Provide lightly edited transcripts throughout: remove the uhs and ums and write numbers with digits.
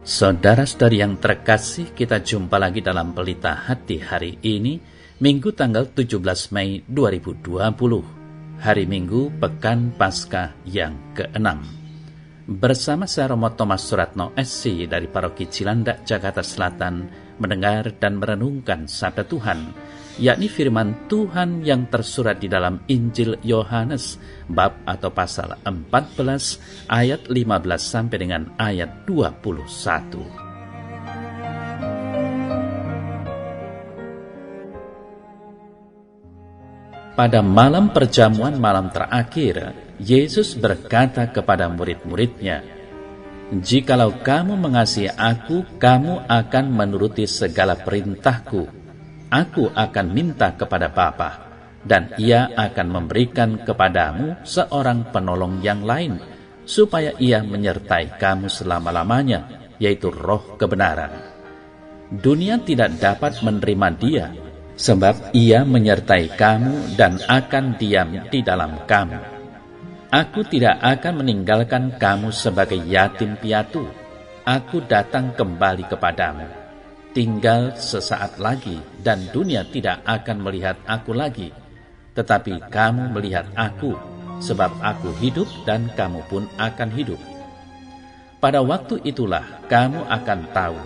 Saudara-saudari yang terkasih, kita jumpa lagi dalam Pelita Hati hari ini, Minggu tanggal 17 Mei 2020, hari Minggu Pekan Paskah yang ke-6. Bersama saya Romo Thomas Suratno SC dari Paroki Cilandak, Jakarta Selatan, mendengar dan merenungkan sabda Tuhan, yakni firman Tuhan yang tersurat di dalam Injil Yohanes, bab atau pasal 14, ayat 15 sampai dengan ayat 21. Pada malam perjamuan malam terakhir, Yesus berkata kepada murid-muridnya, "Jikalau kamu mengasihi aku, kamu akan menuruti segala perintahku. Aku akan minta kepada Bapa, dan Ia akan memberikan kepadamu seorang penolong yang lain, supaya Ia menyertai kamu selama-lamanya, yaitu Roh kebenaran. Dunia tidak dapat menerima Dia, sebab Ia menyertai kamu dan akan diam di dalam kamu. Aku tidak akan meninggalkan kamu sebagai yatim piatu. Aku datang kembali kepadamu. Tinggal sesaat lagi, dan dunia tidak akan melihat aku lagi. Tetapi kamu melihat aku, sebab aku hidup dan kamu pun akan hidup. Pada waktu itulah kamu akan tahu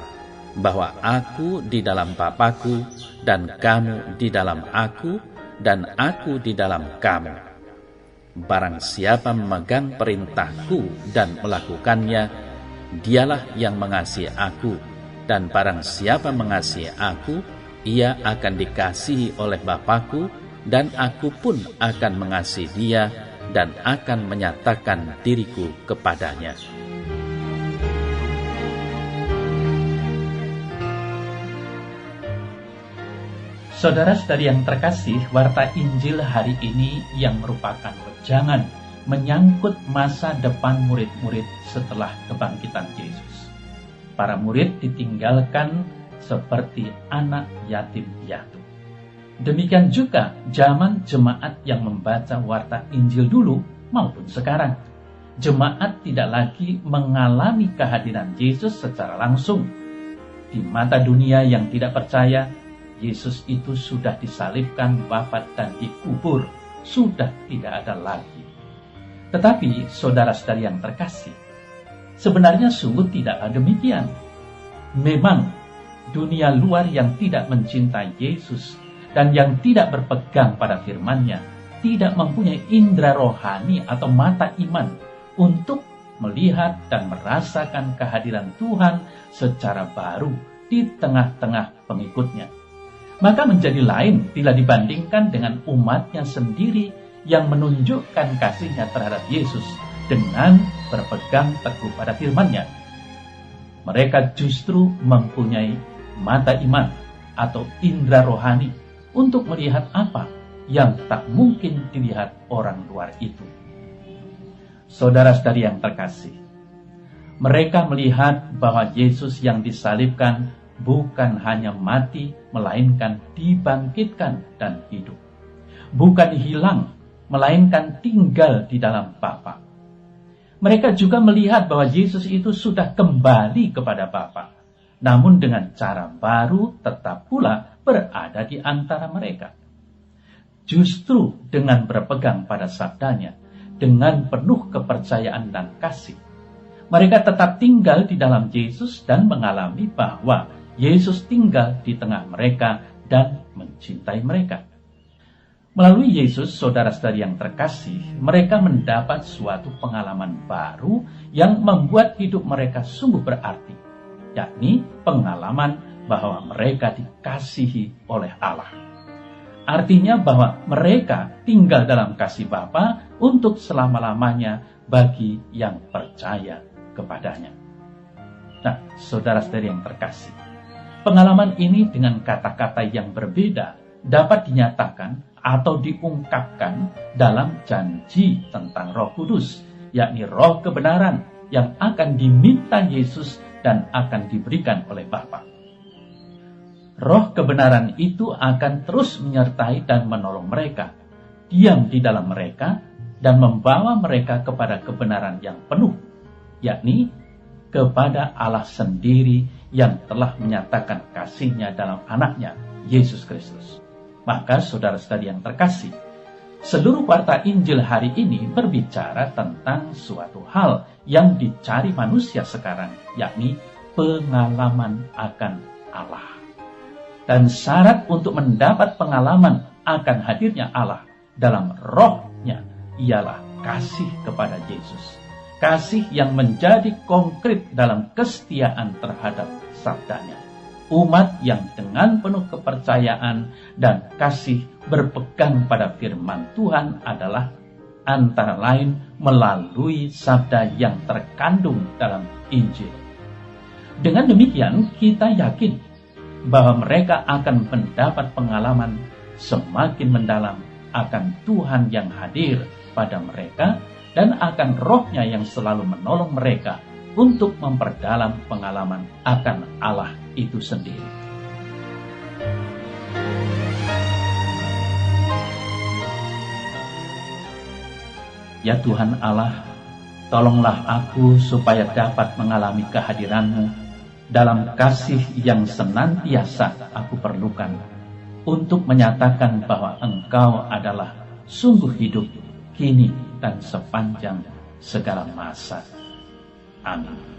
bahwa aku di dalam Bapa-Ku, dan kamu di dalam aku, dan aku di dalam kamu. Barang siapa memegang perintahku dan melakukannya, dialah yang mengasihi aku. Dan barang siapa mengasihi aku, ia akan dikasihi oleh Bapa-Ku, dan aku pun akan mengasihi dia dan akan menyatakan diriku kepadanya." Saudara-saudari yang terkasih, warta Injil hari ini yang merupakan wejangan menyangkut masa depan murid-murid setelah kebangkitan Yesus. Para murid ditinggalkan seperti anak yatim piatu. Demikian juga zaman jemaat yang membaca warta Injil dulu maupun sekarang. Jemaat tidak lagi mengalami kehadiran Yesus secara langsung. Di mata dunia yang tidak percaya, Yesus itu sudah disalibkan, wafat, dan dikubur. Sudah tidak ada lagi. Tetapi saudara-saudari yang terkasih, sebenarnya sungguh tidaklah demikian. Memang dunia luar yang tidak mencintai Yesus dan yang tidak berpegang pada firman-Nya tidak mempunyai indera rohani atau mata iman untuk melihat dan merasakan kehadiran Tuhan secara baru di tengah-tengah pengikutnya. Maka menjadi lain bila dibandingkan dengan umat-Nya sendiri yang menunjukkan kasih-Nya terhadap Yesus dengan berpegang teguh pada firman-Nya. Mereka justru mempunyai mata iman atau indera rohani untuk melihat apa yang tak mungkin dilihat orang luar itu. Saudara-saudari yang terkasih, mereka melihat bahwa Yesus yang disalibkan bukan hanya mati, melainkan dibangkitkan dan hidup. Bukan hilang, melainkan tinggal di dalam Bapa. Mereka juga melihat bahwa Yesus itu sudah kembali kepada Bapa, namun dengan cara baru tetap pula berada di antara mereka. Justru dengan berpegang pada sabdanya, dengan penuh kepercayaan dan kasih, mereka tetap tinggal di dalam Yesus dan mengalami bahwa Yesus tinggal di tengah mereka dan mencintai mereka. Melalui Yesus, saudara-saudari yang terkasih, mereka mendapat suatu pengalaman baru yang membuat hidup mereka sungguh berarti, yakni pengalaman bahwa mereka dikasihi oleh Allah. Artinya bahwa mereka tinggal dalam kasih Bapa untuk selama-lamanya bagi yang percaya kepadanya. Nah, saudara-saudari yang terkasih, pengalaman ini dengan kata-kata yang berbeda dapat dinyatakan atau diungkapkan dalam janji tentang Roh Kudus, yakni Roh kebenaran yang akan diminta Yesus dan akan diberikan oleh Bapa. Roh kebenaran itu akan terus menyertai dan menolong mereka, diam di dalam mereka, dan membawa mereka kepada kebenaran yang penuh, yakni kepada Allah sendiri yang telah menyatakan kasih-Nya dalam anaknya, Yesus Kristus. Maka saudara-saudari yang terkasih, seluruh warta Injil hari ini berbicara tentang suatu hal yang dicari manusia sekarang, yakni pengalaman akan Allah. Dan syarat untuk mendapat pengalaman akan hadirnya Allah dalam rohnya ialah kasih kepada Yesus. Kasih yang menjadi konkret dalam kesetiaan terhadap sabdanya. Umat yang dengan penuh kepercayaan dan kasih berpegang pada firman Tuhan adalah antara lain melalui sabda yang terkandung dalam Injil. Dengan demikian kita yakin bahwa mereka akan mendapat pengalaman semakin mendalam akan Tuhan yang hadir pada mereka dan akan rohnya yang selalu menolong mereka untuk memperdalam pengalaman akan Allah itu sendiri. Ya Tuhan Allah, tolonglah aku supaya dapat mengalami kehadiran-Mu dalam kasih yang senantiasa aku perlukan untuk menyatakan bahwa Engkau adalah sungguh hidup kini dan sepanjang segala masa. Amin.